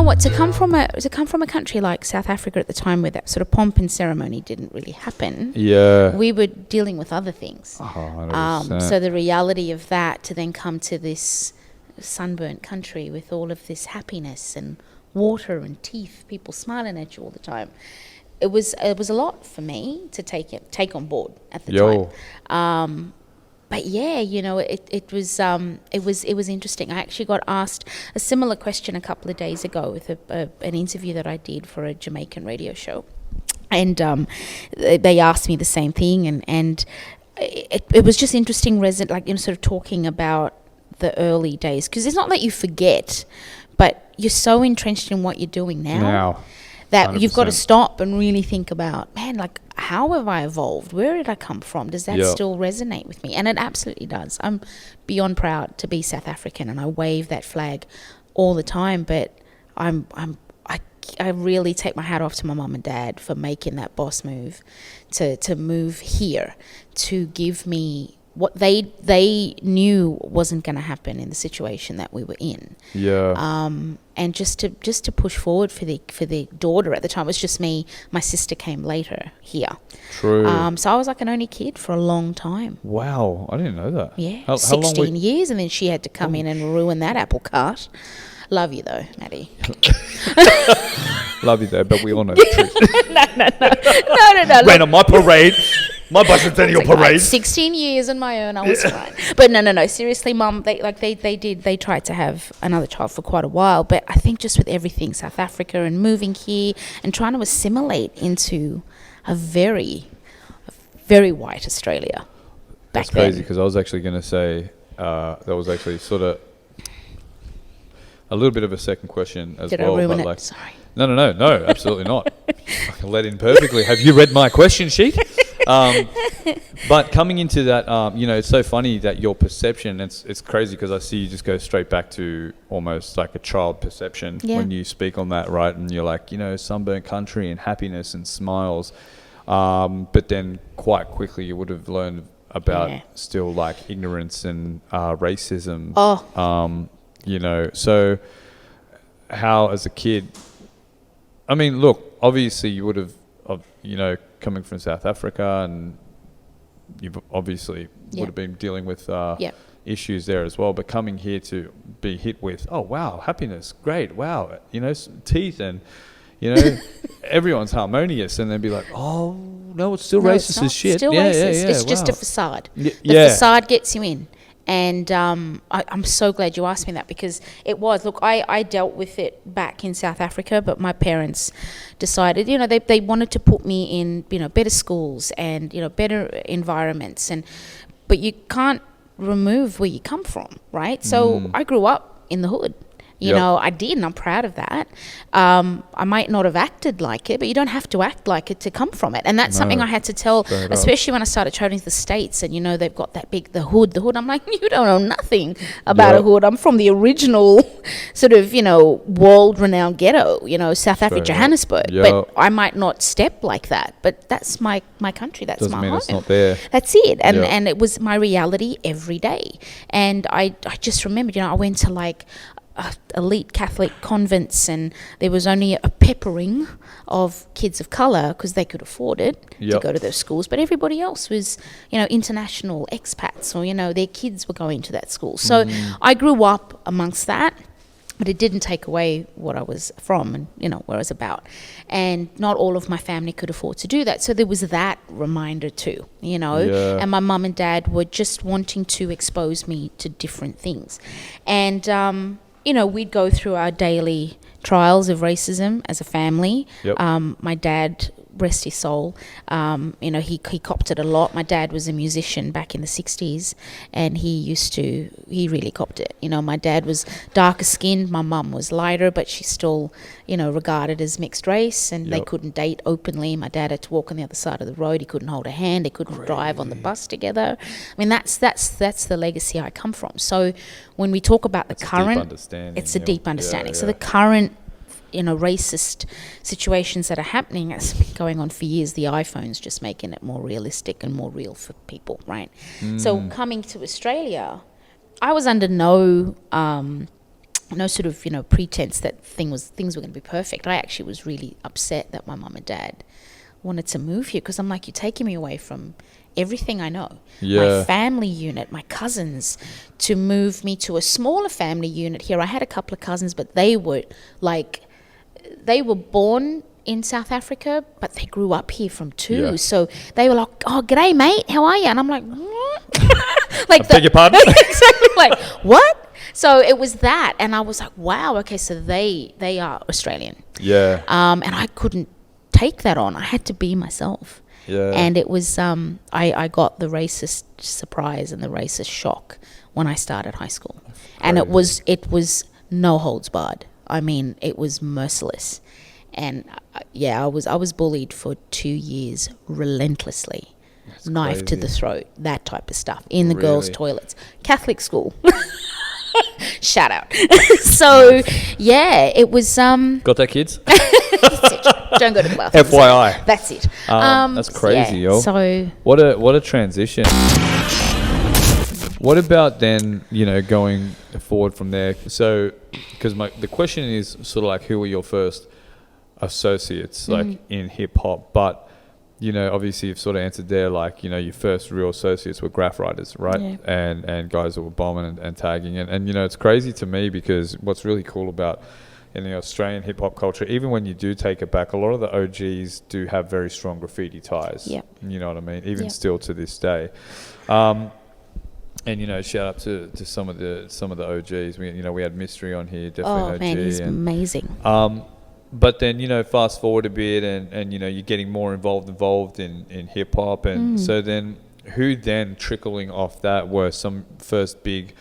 what? To come from a country like South Africa at the time, where that sort of pomp and ceremony didn't really happen. Yeah. We were dealing with other things. Oh, 100%. So the reality of that, to then come to this sunburnt country with all of this happiness and water and teeth, people smiling at you all the time. It was a lot for me to take on board at the time. But yeah, it was interesting. I actually got asked a similar question a couple of days ago with an interview that I did for a Jamaican radio show, and they asked me the same thing, and it was just interesting, sort of talking about the early days, because it's not that you forget, but you're so entrenched in what you're doing now. That 100%. You've got to stop and really think about, man, like, how have I evolved? Where did I come from? Does that still resonate with me? And it absolutely does. I'm beyond proud to be South African, and I wave that flag all the time. But I really take my hat off to my mum and dad for making that boss move to move here, to give me what they knew wasn't going to happen in the situation that we were in. And just to push forward for the daughter. At the time it was just me. My sister came later here. True. So I was like an only kid for a long time. Wow, I didn't know that. Yeah. How 16 years, and then she had to come in and ruin that apple cart. Love you though, Maddie. Love you though, but we all know the truth. No. Ran on my parade. My bicentennial parade. 16 years on my own, I was fine. But no. Seriously, Mum, they tried to have another child for quite a while. But I think just with everything, South Africa and moving here and trying to assimilate into a very, very white Australia back then. That's crazy, because I was actually going to say that was actually sort of a little bit of a second question as well. Did I ruin it? Like, Sorry. No, absolutely not. I can let in perfectly. Have you read my question sheet? But coming into that, it's so funny that your perception, it's crazy, because I see you just go straight back to almost like a child perception when you speak on that, right? And you're like, sunburnt country and happiness and smiles. But then quite quickly you would have learned about still like ignorance and racism. So how as a kid, I mean, look, obviously you would have, coming from South Africa, and you've obviously would have been dealing with issues there as well. But coming here to be hit with, oh, wow, happiness, great, wow, teeth, and, everyone's harmonious, and then be like, oh, no, it's still racist as shit. Still racist. It's just a facade. The facade gets you in. And I'm so glad you asked me that, because it was. Look, I dealt with it back in South Africa, but my parents decided, they wanted to put me in, better schools and, better environments. But you can't remove where you come from, right? So I grew up in the hood. I did, and I'm proud of that. I might not have acted like it, but you don't have to act like it to come from it. And that's something I had to tell, especially when I started traveling to the States, and, they've got that big, the hood. I'm like, you don't know nothing about a hood. I'm from the original sort of, world-renowned ghetto, South Africa, Johannesburg. But I might not step like that. But that's my country. That's Doesn't my mean home. It's not there. That's it. And it was my reality every day. And I just remembered, I went to like elite Catholic convents, and there was only a peppering of kids of colour because they could afford it to go to those schools, but everybody else was international expats, or their kids were going to that school. So I grew up amongst that, but it didn't take away what I was from and what I was about. And not all of my family could afford to do that, so there was that reminder too, and my mum and dad were just wanting to expose me to different things. And we'd go through our daily trials of racism as a family. My dad, rest his soul, he copped it a lot. My dad was a musician back in the 60s, and he really copped it. My dad was darker skinned, my mum was lighter, but she's still, regarded as mixed race, and they couldn't date openly. My dad had to walk on the other side of the road. He couldn't hold a hand. They couldn't drive on the bus together. I mean, that's the legacy I come from. So when we talk about the current, it's a deep understanding. So the current racist situations that are happening, it's been going on for years. The iPhone's just making it more realistic and more real for people, right? So coming to Australia, I was under no no sort of, pretense that things were going to be perfect. I actually was really upset that my mum and dad wanted to move here, because I'm like, you're taking me away from everything I know. Yeah. My family unit, my cousins, to move me to a smaller family unit here. I had a couple of cousins, but they were born in South Africa, but they grew up here from two. Yeah. So they were like, "Oh, g'day, mate. How are you?" And I'm like, "What?" Like, beg your pardon? Exactly. Like, what? So it was that, and I was like, "Wow, okay." So they are Australian. Yeah. And I couldn't take that on. I had to be myself. Yeah. And it was I got the racist surprise and the racist shock when I started high school. And it was no holds barred. I mean, it was merciless. And I was bullied for 2 years relentlessly. That's Knife to crazy. the throat, that type of stuff, in the Really? girls' toilets. Catholic school. Shout out. So yeah, it was Got that, kids? that's it. Don't go to the bathroom. FYI. That's it. That's crazy, yo. So What a transition. What about then, going forward from there? So, because the question is sort of like, who were your first associates, like in hip hop? But, obviously you've sort of answered there, like, your first real associates were graph writers, right? Yeah. And guys that were bombing and tagging. And, it's crazy to me, because what's really cool about in the Australian hip hop culture, even when you do take it back, a lot of the OGs do have very strong graffiti ties. Yep. You know what I mean? Even Yep. still to this day. And shout out to some of the OGs. We had Mystery on here, definitely oh OG. man, he's and, amazing. but then fast forward a bit, and you're getting more involved in hip hop, and so then who then trickling off that were some first big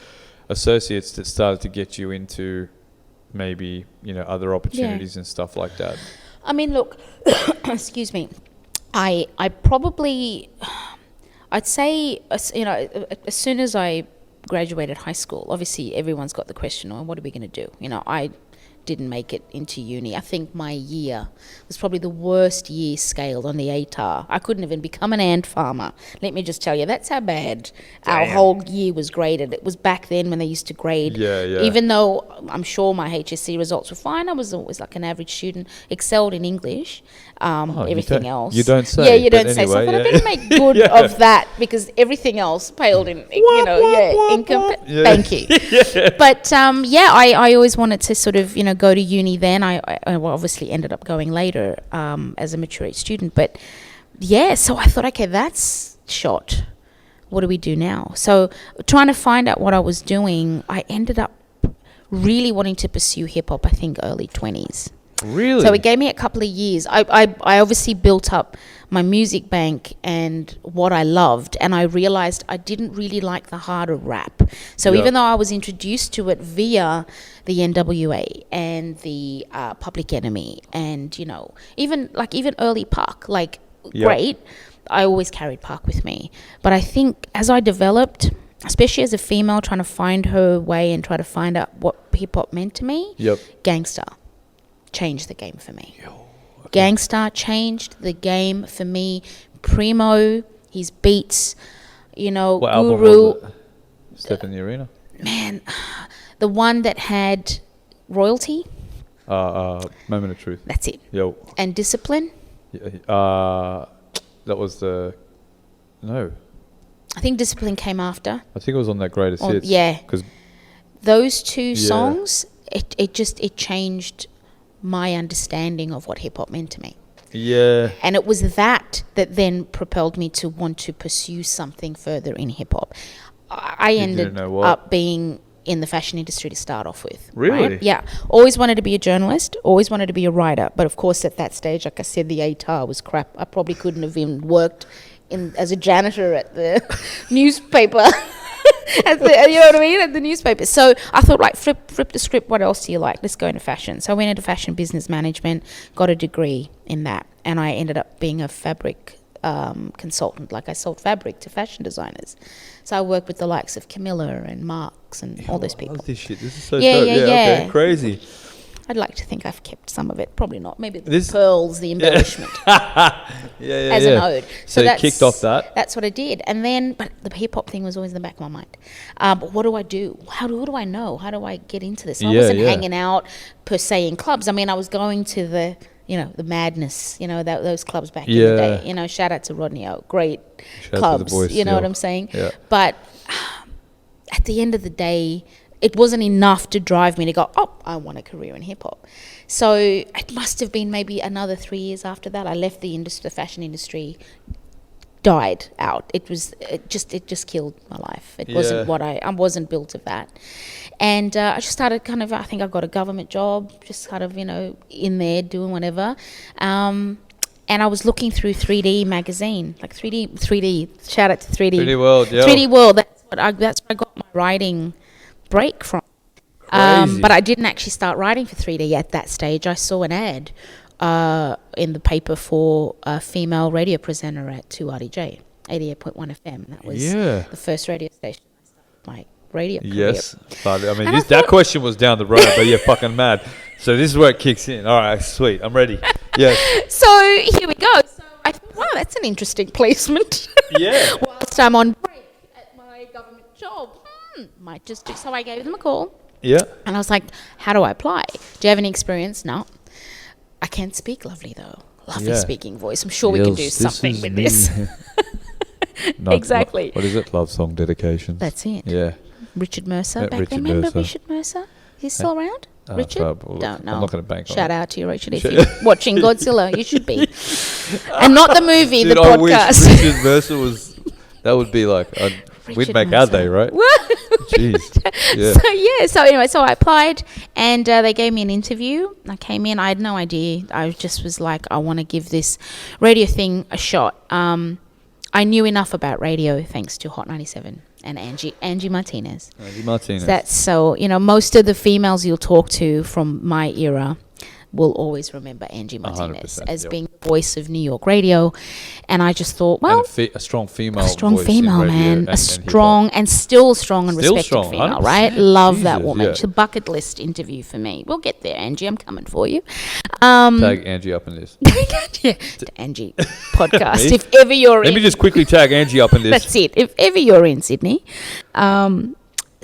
associates that started to get you into maybe other opportunities and stuff like that? I mean, look, excuse me. I probably, I'd say, as soon as I graduated high school, obviously everyone's got the question, oh, what are we going to do? I didn't make it into uni. I think my year was probably the worst year scaled on the ATAR. I couldn't even become an ant farmer. Let me just tell you, that's how bad our whole year was graded. It was back then when they used to grade. Yeah. Even though I'm sure my HSC results were fine, I was always like an average student, excelled in English, everything else. You don't say. Yeah, you don't but say. So I anyway, thought I better make good of that, because everything else paled in, income. Yeah. Thank you. But I always wanted to sort of, go to uni then. I obviously ended up going later as a mature age student. But yeah, so I thought, okay, that's shot. What do we do now? So trying to find out what I was doing, I ended up really wanting to pursue hip hop, I think early 20s. Really? So it gave me a couple of years. I obviously built up my music bank and what I loved, and I realized I didn't really like the harder rap. So even though I was introduced to it via the NWA and the Public Enemy, and even early Park, great. I always carried Park with me. But I think as I developed, especially as a female trying to find her way and try to find out what hip hop meant to me, Gangsta changed the game for me. Gangsta changed the game for me. Primo, his beats, What Guru. album was it? Step in the Arena? Man, the one that had Royalty. Moment of Truth. That's it. Yo. And Discipline. That was no. I think Discipline came after. I think it was on that Greatest Hits. Yeah. Because those two songs, it changed my understanding of what hip hop meant to me. Yeah. And it was that then propelled me to want to pursue something further in hip hop. I ended up being in the fashion industry to start off with. Really? Right? Yeah. Always wanted to be a journalist, always wanted to be a writer. But of course, at that stage, like I said, the ATAR was crap. I probably couldn't have even worked as a janitor at the newspaper. You know what I mean? At the newspaper. So I thought, flip the script. What else do you like? Let's go into fashion. So I went into fashion business management, got a degree in that, and I ended up being a fabric consultant. I sold fabric to fashion designers. So I worked with the likes of Camilla and Marks and all those people. I love this shit. This is so Yeah, dope. yeah. Okay, crazy. I'd like to think I've kept some of it. Probably not. Maybe the pearls, the embellishment. As an ode. So you kicked off that? That's what I did. And then, but the hip-hop thing was always in the back of my mind. But what do I do? What do I know? How do I get into this? I wasn't hanging out, per se, in clubs. I mean, I was going to the Madness, those clubs back in the day. Shout out to Rodney O. Great clubs, you know what I'm saying? Yeah. But at the end of the day, it wasn't enough to drive me to go, I want a career in hip-hop. So it must have been maybe another 3 years after that. I left the fashion industry, died out. It just killed my life. It wasn't what I wasn't built of that. And I just started I think I got a government job, just in there doing whatever. And I was looking through 3D magazine, like 3D, shout out to 3D. 3D World, yeah. 3D World, that's where I got my writing break from. But I didn't actually start writing for 3D at that stage. I saw an ad in the paper for a female radio presenter at 2RDJ, 88.1 FM. That was the first radio station I started my radio career. Yes, but I mean, that question was down the road, but you're fucking mad. So this is where it kicks in. All right, sweet, I'm ready. Yeah. So here we go. So I thought, wow, that's an interesting placement. Yeah. Whilst I'm on break at my government job, might just do. So I gave them a call. Yeah. And I was like, how do I apply? Do you have any experience? No. I can't speak lovely, though. Lovely speaking voice. I'm sure we can do something with this. Exactly. What is it? Love song dedication. That's it. Yeah. Richard Mercer. Remember Richard Mercer? He's still around? Richard? Don't know. I'm not going to bank on it. Shout out to you, Richard. If you're watching Godzilla, you should be. And not the movie, the podcast. I wish Richard Mercer was... That would be like... we'd make our day, right? Jeez. Yeah. So anyway, so I applied and they gave me an interview. I came in. I had no idea. I just was like, I want to give this radio thing a shot. I knew enough about radio thanks to Hot 97 and Angie Martinez. That's so, most of the females you'll talk to from my era will always remember Angie Martinez as being the voice of New York radio. And I just thought, well... And a strong female man. A strong and still strong and respected female, 100%. Right? Love that woman. It's a bucket list interview for me. We'll get there, Angie. I'm coming for you. Tag Angie up in this. To Angie podcast. If ever you're in... Let me just quickly tag Angie up in this. That's it. If ever you're in Sydney. So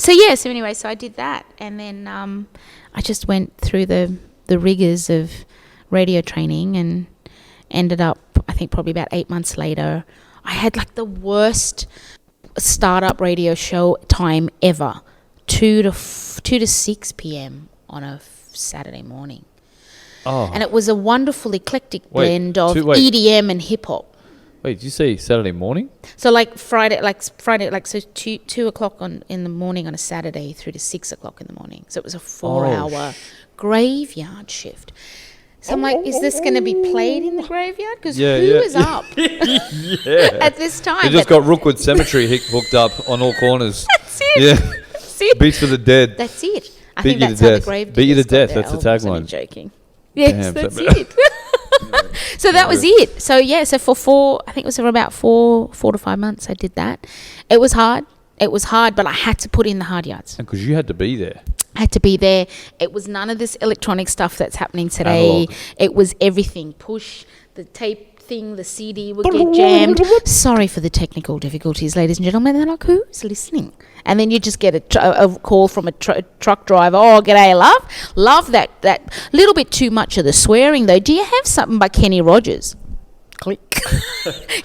anyway, so I did that. And then I just went through the rigors of radio training and ended up, I think probably about 8 months later, I had like the worst startup radio show time ever, 2 to 6 p.m. on a Saturday morning. Oh. And it was a wonderful eclectic blend of EDM and hip hop. Wait, did you say Saturday morning? So Friday, so 2 o'clock in the morning on a Saturday through to 6 o'clock in the morning. So it was a 4-hour graveyard shift. So I'm like, is this going to be played in the graveyard? Because who is up at this time? You just got Rookwood Cemetery hooked up on all corners. That's it. Yeah. That's it. Beats for the dead. That's it. I think that's how the grave Beat you to death. That's the tagline. I'm joking. Yes, that's it. So that was it. So so I think it was for about 4 to 5 months I did that. It was hard, but I had to put in the hard yards. Because you had to be there. I had to be there. It was none of this electronic stuff that's happening today. Analog. It was everything. Push, the tape thing, the CD would get jammed. Sorry for the technical difficulties, ladies and gentlemen. They're like, who's listening? And then you just get a call from a truck driver. Oh, g'day, love. Love that little bit too much of the swearing, though. Do you have something by Kenny Rogers? Click.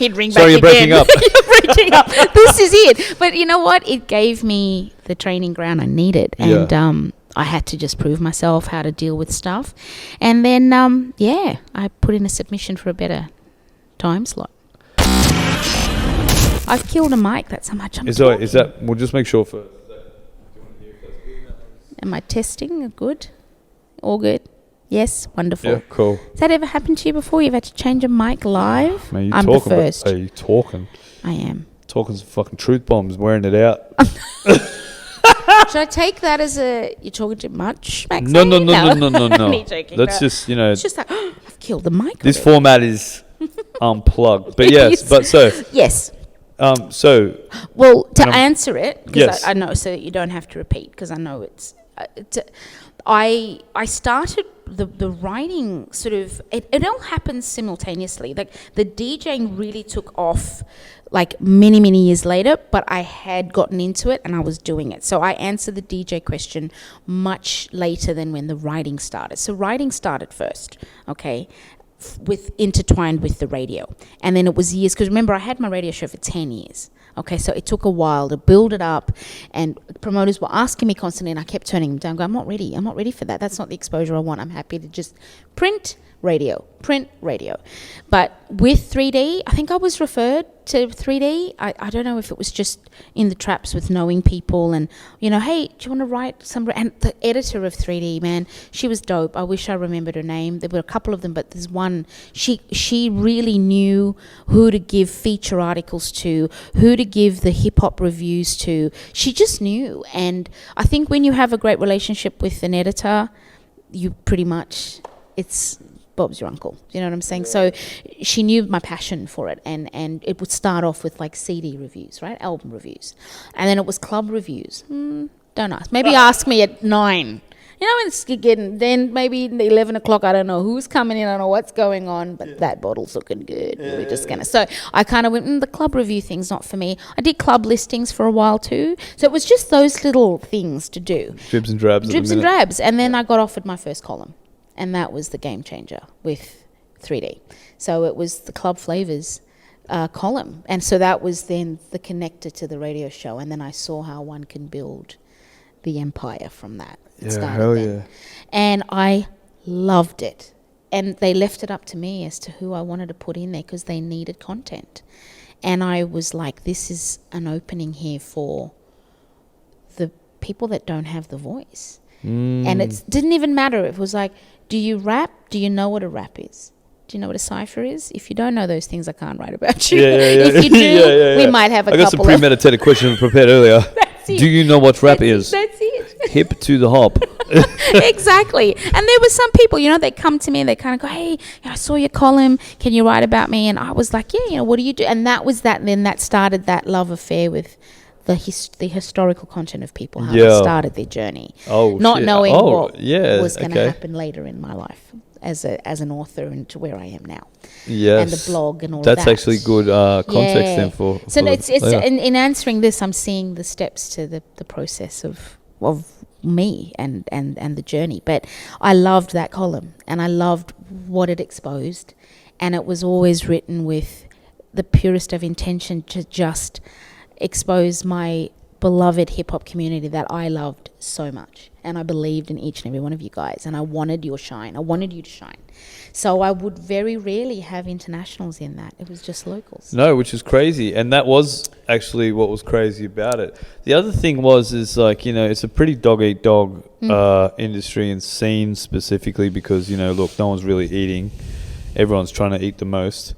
He'd ring back again. Sorry, you're breaking up. You're breaking up. This is it. But you know what? It gave me the training ground I needed. And I had to just prove myself how to deal with stuff. And then, I put in a submission for a better time slot. I've killed a mic. That's how much I'm talking. Is that... We'll just make sure for... Am I testing? Good? All good? Yes, wonderful. Yeah, cool. Has that ever happened to you before? You've had to change a mic live? Man, I'm the first. Are you talking? I am. Talking some fucking truth bombs, wearing it out. Should I take that as you're talking too much, Max? No. Let's just, It's just like, I've killed the mic. This format is unplugged. But Yes. Well, to answer it, because I know, so that you don't have to repeat, because I know it's... I started the writing sort of, it all happened simultaneously. Like the DJing really took off like many years later, but I had gotten into it and I was doing it. So I answered the DJ question much later than when the writing started. So writing started first, okay, intertwined with the radio. And then it was years, because remember I had my radio show for 10 years. Okay, so it took a while to build it up, and promoters were asking me constantly, and I kept turning them down, going, I'm not ready for that. That's not the exposure I want. I'm happy to just print radio. But with 3D, I think I was referred to 3D. I don't know if it was just in the traps with knowing people and, you know, hey, do you want to write some? And the editor of 3D, man, she was dope. I wish I remembered her name. There were a couple of them, but there's one. She really knew who to give feature articles to, who to give the hip hop reviews to. She just knew. And I think when you have a great relationship with an editor, you pretty much, it's Bob's your uncle. You know what I'm saying? Yeah. So she knew my passion for it, and it would start off with like CD reviews, right? Album reviews. And then it was club reviews. Don't ask. Maybe ask me at 9. You know, it's getting, then maybe 11 o'clock, I don't know who's coming in, I don't know what's going on, but that bottle's looking good. We're just going to. So I kind of went, the club review thing's not for me. I did club listings for a while too. So it was just those little things to do. Dribs and drabs. And then I got offered my first column. And that was the game changer with 3D. So it was the Club Flavors column. And so that was then the connector to the radio show. And then I saw how one can build the empire from that. Yeah. And I loved it. And they left it up to me as to who I wanted to put in there because they needed content. And I was like, this is an opening here for the people that don't have the voice. And it didn't even matter. It was like, do you rap? Do you know what a rap is? Do you know what a cipher is? If you don't know those things, I can't write about you. If you do, we might have a couple I got some premeditated questions prepared earlier. Do you know what rap is? That's it. Hip to the hop. Exactly. And there were some people, you know, they come to me and they kind of go, hey, I saw your column. Can you write about me? And I was like, yeah, you know, what do you do? And that was that. And then that started that love affair with the historical content of people, how they started their journey, not knowing what was going to happen later in my life as an author and to where I am now. Yes, and the blog and all that's that. Actually good context then for. So it's in answering this, I'm seeing the steps to the process of me and the journey. But I loved that column and I loved what it exposed, and it was always written with the purest of intention to just expose my beloved hip-hop community that I loved so much, and I believed in each and every one of you guys, and I wanted your shine. I wanted you to shine. So I would very rarely have internationals in that. It was just locals. No, which is crazy, and that was actually what was crazy about it. The other thing is like, you know, it's a pretty dog-eat-dog industry and scene specifically because, you know, look, no one's really eating. Everyone's trying to eat the most.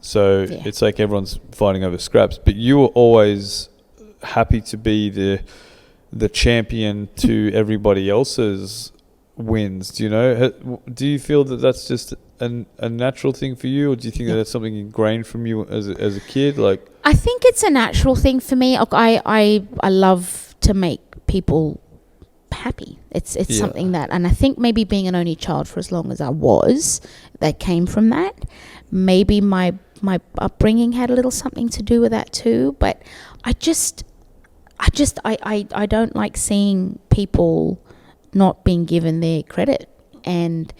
So it's like everyone's fighting over scraps, but you were always happy to be the champion to everybody else's wins. Do you know? Do you feel that that's just a natural thing for you, or do you think that that's something ingrained from you as a kid? Like, I think it's a natural thing for me. I love to make people happy. It's something that, and I think maybe being an only child for as long as I was, that came from that. Maybe my upbringing had a little something to do with that too, but I don't like seeing people not being given their credit, and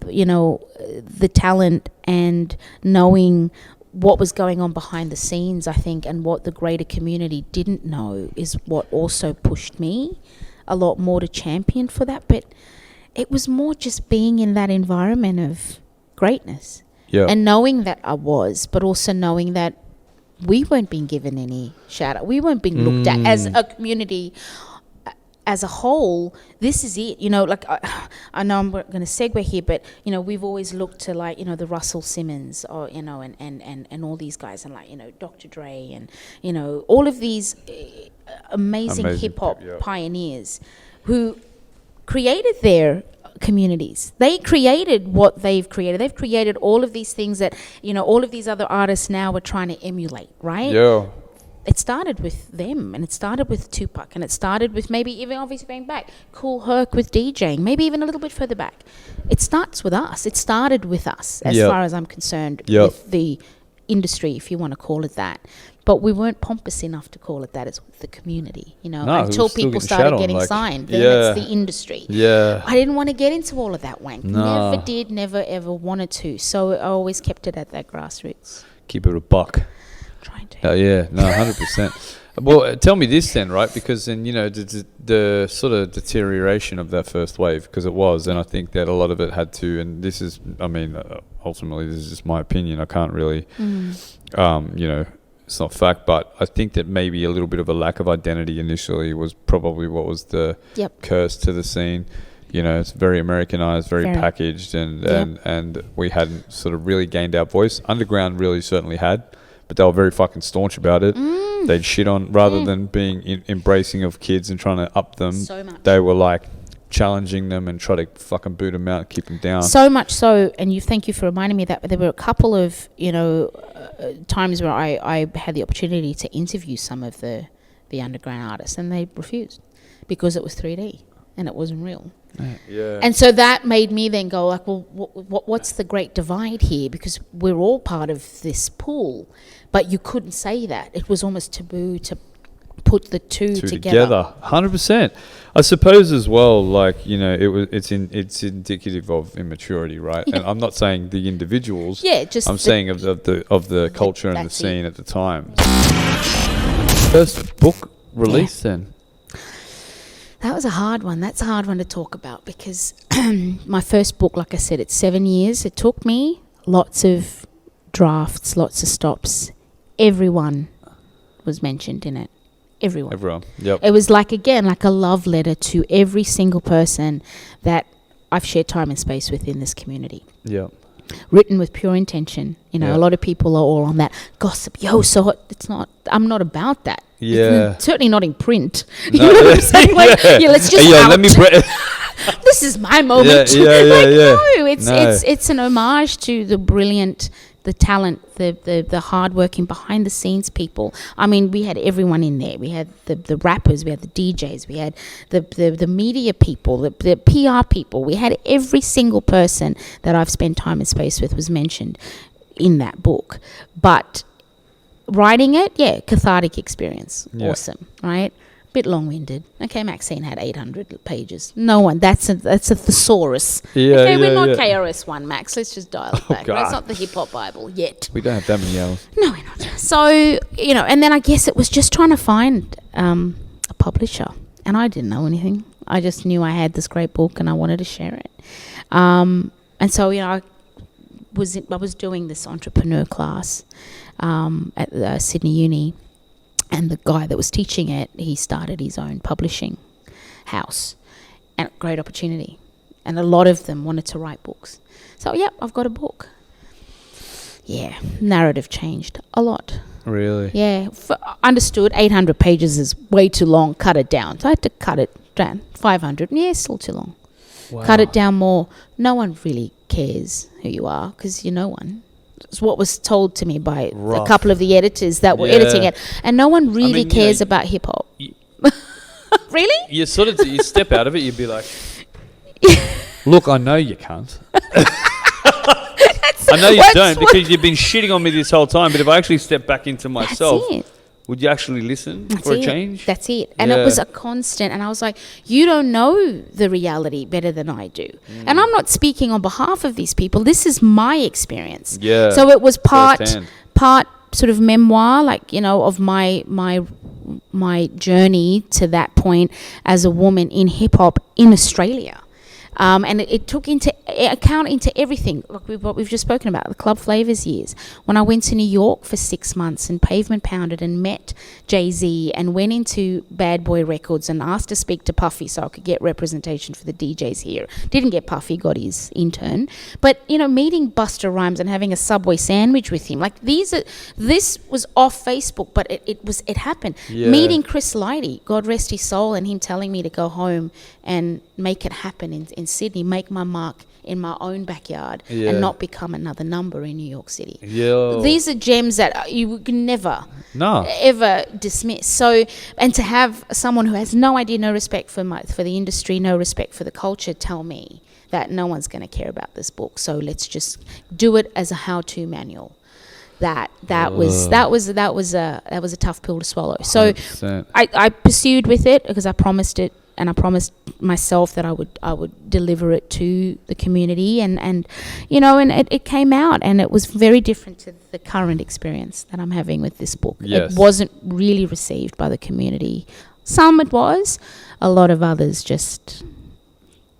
you know, the talent and knowing what was going on behind the scenes, I think, and what the greater community didn't know is what also pushed me a lot more to champion for that. But it was more just being in that environment of greatness. Yeah. And knowing that I was, but also knowing that we weren't being given any shout out. We weren't being looked at as a community as a whole. This is it. You know, like I know I'm going to segue here, but, you know, we've always looked to, like, you know, the Russell Simmons or, you know, and all these guys, and, like, you know, Dr. Dre and, you know, all of these amazing hip hop pioneers who created their communities. They created what they've created. They've created all of these things that, you know, all of these other artists now are trying to emulate, right? Yeah. it started with them, and it started with Tupac, and it started with maybe even obviously going back, Cool Herc with DJing, maybe even a little bit further back. It starts with us. It started with us, as far as I'm concerned, with the industry, if you want to call it that. But we weren't pompous enough to call it that. It's the community, until people started getting signed. Then it's the industry. Yeah. I didn't want to get into all of that wank. No. Never did, never ever wanted to. So I always kept it at that grassroots. Keep it a buck. Trying to. 100%. Well, tell me this then, right? Because then, the sort of deterioration of that first wave, because it was, and I think that a lot of it had to, and this is, ultimately, this is just my opinion. I can't really, it's not fact, but I think that maybe a little bit of a lack of identity initially was probably what was the curse to the scene. It's very Americanized, very packaged, and we hadn't sort of really gained our voice. Underground really certainly had, but they were very fucking staunch about it. They'd shit on, rather than being embracing of kids and trying to up them, so much. They were like challenging them and try to fucking boot them out and keep them down. So much so, and thank you for reminding me of that, but there were a couple of, times where I had the opportunity to interview some of the underground artists, and they refused because it was 3D and it wasn't real. Yeah. And so that made me then go like, well, what's the great divide here? Because we're all part of this pool, but you couldn't say that. It was almost taboo to put the two together. 100%. I suppose as well, like, it's indicative of immaturity, right? And I'm not saying the individuals. Yeah, just I'm saying of the culture and the scene at the time. First book release then. That was a hard one. That's a hard one to talk about because my first book, like I said, it's 7 years. It took me lots of drafts, lots of stops. Everyone was mentioned in it. Everyone. Yep. It was like a love letter to every single person that I've shared time and space with in this community. Yep. Written with pure intention. A lot of people are all on that gossip. So hot. It's not. I'm not about that. Yeah. It's certainly not in print. You know what I'm saying? Like, let's just let me this is my moment. No, it's an homage to the brilliant, the talent, the hardworking behind the scenes people. I mean, we had everyone in there. We had the rappers, we had the DJs, we had the media people, the PR people. We had every single person that I've spent time and space with was mentioned in that book. But writing it, cathartic experience. Yeah. Awesome, right? Bit long-winded. Okay, Maxine had 800 pages. No one. That's a thesaurus. We're not KRS-One, Max. Let's just dial it back. That's not the Hip Hop Bible yet. We don't have that many hours. No, we're not. So, and then I guess it was just trying to find a publisher. And I didn't know anything. I just knew I had this great book and I wanted to share it. And so, I was doing this entrepreneur class at Sydney Uni. And the guy that was teaching it, he started his own publishing house. And great opportunity. And a lot of them wanted to write books. So, I've got a book. Yeah, narrative changed a lot. Really? Yeah. Understood, 800 pages is way too long. Cut it down. So I had to cut it down. 500. Yeah, still too long. Wow. Cut it down more. No one really cares who you are because you're no one. It's what was told to me by a couple of the editors that were editing it, and no one really cares about hip hop. Really? You you step out of it, you'd be like, "Look, I know you can't. I know you don't because you've been shitting on me this whole time. But if I actually step back into myself." Would you actually listen for a change? That's it. And it was a constant. And I was like, you don't know the reality better than I do. And I'm not speaking on behalf of these people. This is my experience. Yeah. So it was part sort of memoir, like, of my journey to that point as a woman in hip hop in Australia. And it took into account into everything, like what we've just spoken about, the Club Flavors years. When I went to New York for 6 months and pavement pounded and met Jay-Z and went into Bad Boy Records and asked to speak to Puffy so I could get representation for the DJs here. Didn't get Puffy, got his intern. But, meeting Busta Rhymes and having a Subway sandwich with him, like this was off Facebook, but it happened. Yeah. Meeting Chris Lighty, God rest his soul, and him telling me to go home and make it happen in Sydney, make my mark in my own backyard Yeah. and not become another number in New York City. Yeah. These are gems that you can never ever dismiss. So, and to have someone who has no idea, no respect for the industry, no respect for the culture, tell me that no one's going to care about this book. So let's just do it as a how-to manual. That was a tough pill to swallow. So 100%. I pursued with it because I promised it, and I promised myself that I would deliver it to the community, and it came out, and it was very different to the current experience that I'm having with this book. Yes. It wasn't really received by the community. Some it was, a lot of others just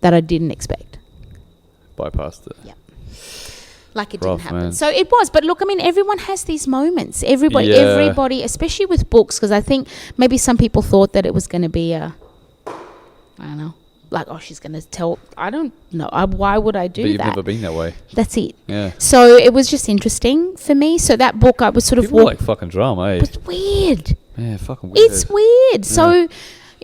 that I didn't expect. Bypassed it. Yeah. Like it Rough, didn't happen. man. So it was. But look, I mean, everyone has these moments. Everybody, especially with books, because I think maybe some people thought that it was going to be I don't know, like, oh, she's going to tell, I don't know. Why would I do that? But you've never been that way. That's it. Yeah. So it was just interesting for me. So that book, I was sort of People like fucking drama, eh? But it's weird. Yeah, fucking weird. It's weird. So,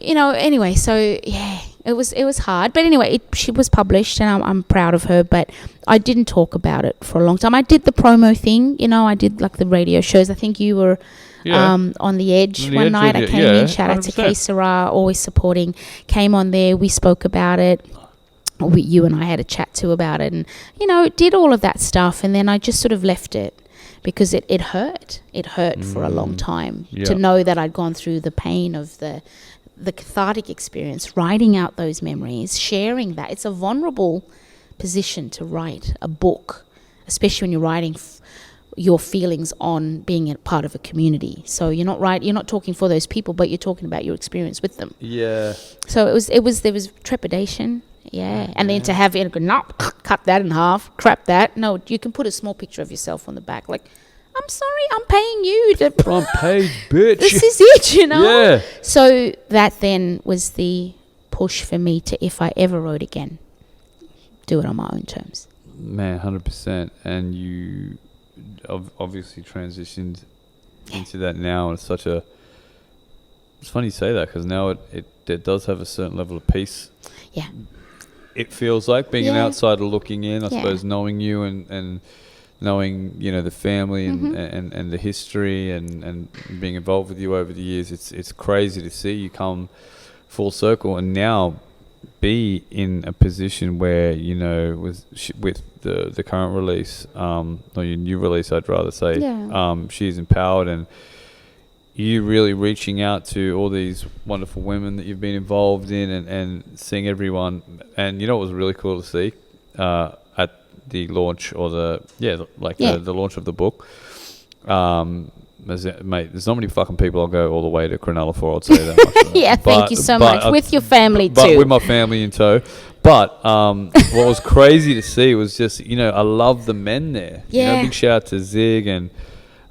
anyway, so yeah, it was hard. But anyway, she was published, and I'm proud of her. But I didn't talk about it for a long time. I did the promo thing, I did like the radio shows. I think you were on the edge one night. I came in. Shout out to 100%. K Sarah, always supporting. Came on there. We spoke about it. You and I had a chat too about it, and did all of that stuff. And then I just sort of left it. Because it hurt. It hurt for a long time to know that I'd gone through the pain of the cathartic experience, writing out those memories, sharing that. It's a vulnerable position to write a book, especially when you're writing your feelings on being a part of a community. So you're not talking for those people, but you're talking about your experience with them. Yeah. So there was trepidation. Yeah, and then to have it, no, cut that in half, crap that. No, you can put a small picture of yourself on the back, like, I'm sorry, I'm paying you to Front page, bitch. This is it, Yeah. So that then was the push for me to, if I ever wrote again, do it on my own terms. Man, 100%. And you obviously transitioned into that now, and it's funny you say that, because now it does have a certain level of peace. Yeah. It feels like being an outsider looking in, I Yeah. suppose, knowing you and knowing, the family and the history and being involved with you over the years. It's crazy to see you come full circle and now be in a position where, with the current release, or your new release, I'd rather say, she's empowered, and you really reaching out to all these wonderful women that you've been involved in, and seeing everyone. And it was really cool to see at the launch, or the launch of the book. Mate, there's not many fucking people I'll go all the way to Cronulla for, I'd say that much. Yeah, thank you so much. With your family too. But with my family in tow. But what was crazy to see was just, I love the men there. Yeah. Big shout out to Zig and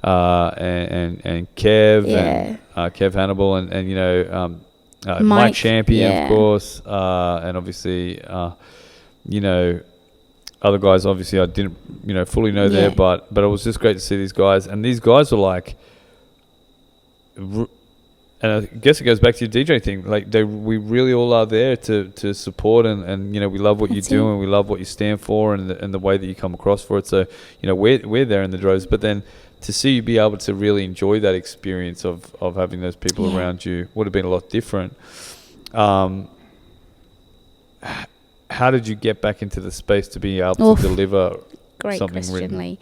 Kev and Kev Hannibal and Mike Champion, of course, and obviously other guys obviously I didn't fully know there, but it was just great to see these guys, and these guys were like, and I guess it goes back to your DJ thing, like we really all are there to support, and we love what you do, and we love what you stand for, and the way that you come across for it. So we're there in the droves, but then to see you be able to really enjoy that experience of having those people around you would have been a lot different. How did you get back into the space to be able to deliver something written? Lee.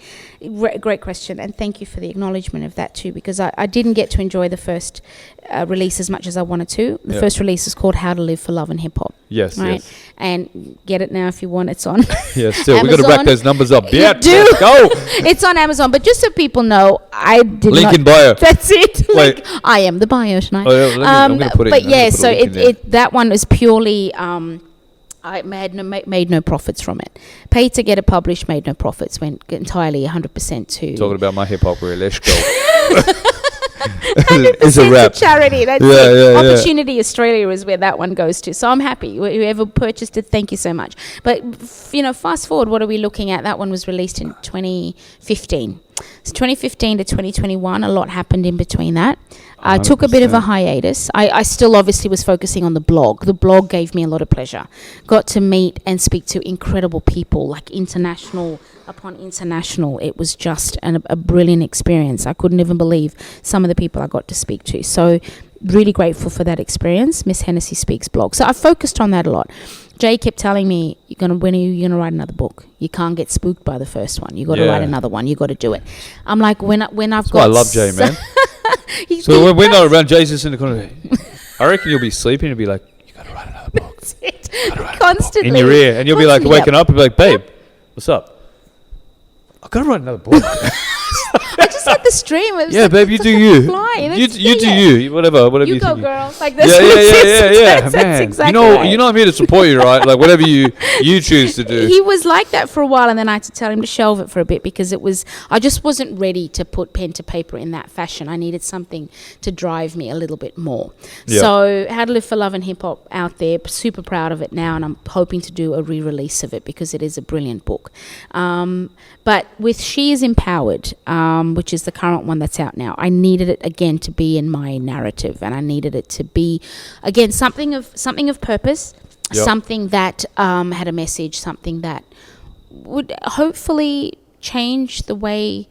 Great question, and thank you for the acknowledgement of that too, because I didn't get to enjoy the first release as much as I wanted to. The first release is called How to Live for Love and Hip Hop. Yes, right? yes. And get it now if you want. It's on. Yeah, still we got to rack those numbers up. Yeah, let's go. It's on Amazon, but just so people know, I did link in bio. That's it. Wait. I am the bio tonight. Oh, yeah, I'm going to put it. But yeah, so that one is purely. I made no profits from it. Paid to get it published, made no profits. Went entirely 100% to... Talking about my hip-hop career, let's go. 100% it's a wrap. to charity. That's it. Opportunity Australia is where that one goes to. So I'm happy. Whoever purchased it, thank you so much. But, fast forward, what are we looking at? That one was released in 2015. So 2015 to 2021, a lot happened in between that. I took a bit of a hiatus. I still obviously was focusing on the blog. The blog gave me a lot of pleasure. Got to meet and speak to incredible people, like international upon international. It was just a brilliant experience. I couldn't even believe some of the people I got to speak to. So really grateful for that experience. Ms Hennessey Speaks blog. So I focused on that a lot. Jay kept telling me, when are you gonna write another book? You can't get spooked by the first one. You got to write another one. You got to do it. I'm like, when I've That's got. why I love Jay, man. So when we're not around, Jay's just in the corner. I reckon you'll be sleeping and be like, you got to write another book. That's it. Constantly. In your ear, and you'll be like waking up and be like, babe, what's up? I've got to write another book. I just had the stream. It was yeah, like, babe, you do you. You do you. Whatever you go, think. girl. Like this. Yeah, That's man. exactly You know I'm here to support you, right? Like whatever you choose to do. He was like that for a while, and then I had to tell him to shelve it for a bit because I just wasn't ready to put pen to paper in that fashion. I needed something to drive me a little bit more. Yep. So How to Live for Love and Hip Hop out there, super proud of it now, and I'm hoping to do a re-release of it because it is a brilliant book. But with She Is Empowered, which is the current one that's out now, I needed it again to be in my narrative, and I needed it to be again something of purpose, something that had a message, something that would hopefully change the way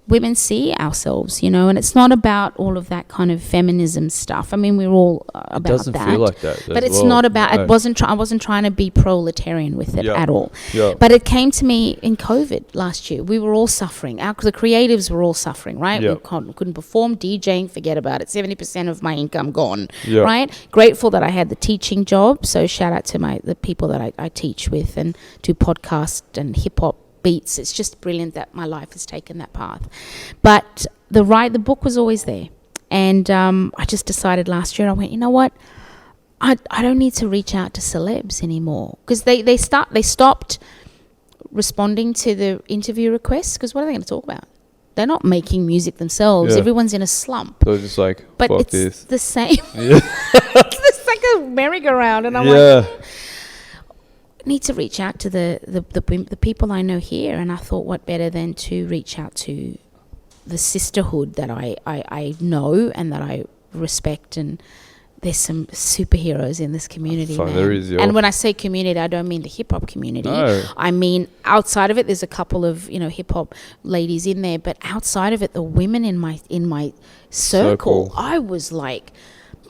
women see ourselves, and it's not about all of that kind of feminism stuff. I mean, we're all about that. It doesn't feel like that, but it's not about. No. I wasn't trying to be proletarian with it at all. Yeah. But it came to me in COVID last year. We were all suffering. The creatives were all suffering, right? Yep. We couldn't perform, DJing, forget about it. 70% of my income gone, yep. right? Grateful that I had the teaching job. So shout out to the people that I teach with and do podcast and hip hop beats. It's just brilliant that my life has taken that path. But the book was always there, and I just decided last year, I went, you know what, I don't need to reach out to celebs anymore, because they stopped responding to the interview requests, because what are they going to talk about? They're not making music themselves. Yeah. Everyone's in a slump. So just like, but fuck it's this. The same. Yeah. It's like a merry-go-round, and I'm like, need to reach out to the people I know here, and I thought, what better than to reach out to the sisterhood that I know and that I respect. And there's some superheroes in this community, man. There is, and when I say community, I don't mean the hip hop community. No. I mean outside of it. There's a couple of hip hop ladies in there, but outside of it, the women in my circle. I was like,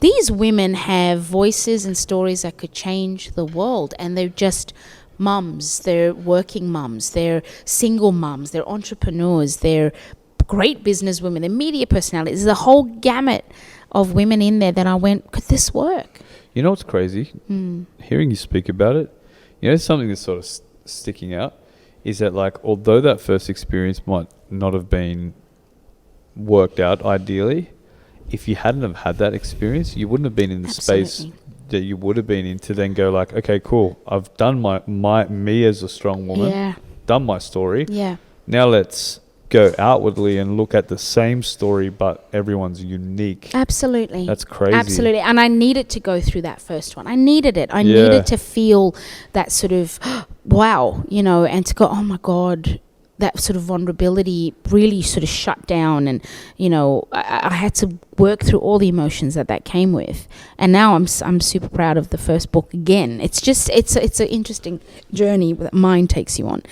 these women have voices and stories that could change the world, and they're just mums. They're working mums. They're single mums. They're entrepreneurs. They're great business women. They're media personalities. There's a whole gamut of women in there that I went, could this work? You know what's crazy? Hearing you speak about it, something that's sort of sticking out is that, like, although that first experience might not have been worked out ideally, if you hadn't have had that experience, you wouldn't have been in the space that you would have been in to then go like, okay, cool, I've done me as a strong woman, done my story. Yeah. Now let's go outwardly and look at the same story, but everyone's unique. Absolutely. That's crazy. Absolutely. And I needed to go through that first one. I needed it. I needed to feel that sort of, wow, and to go, oh my God, that sort of vulnerability really sort of shut down, and I had to work through all the emotions that came with. And now I'm super proud of the first book again. It's just it's an interesting journey that mine takes you on.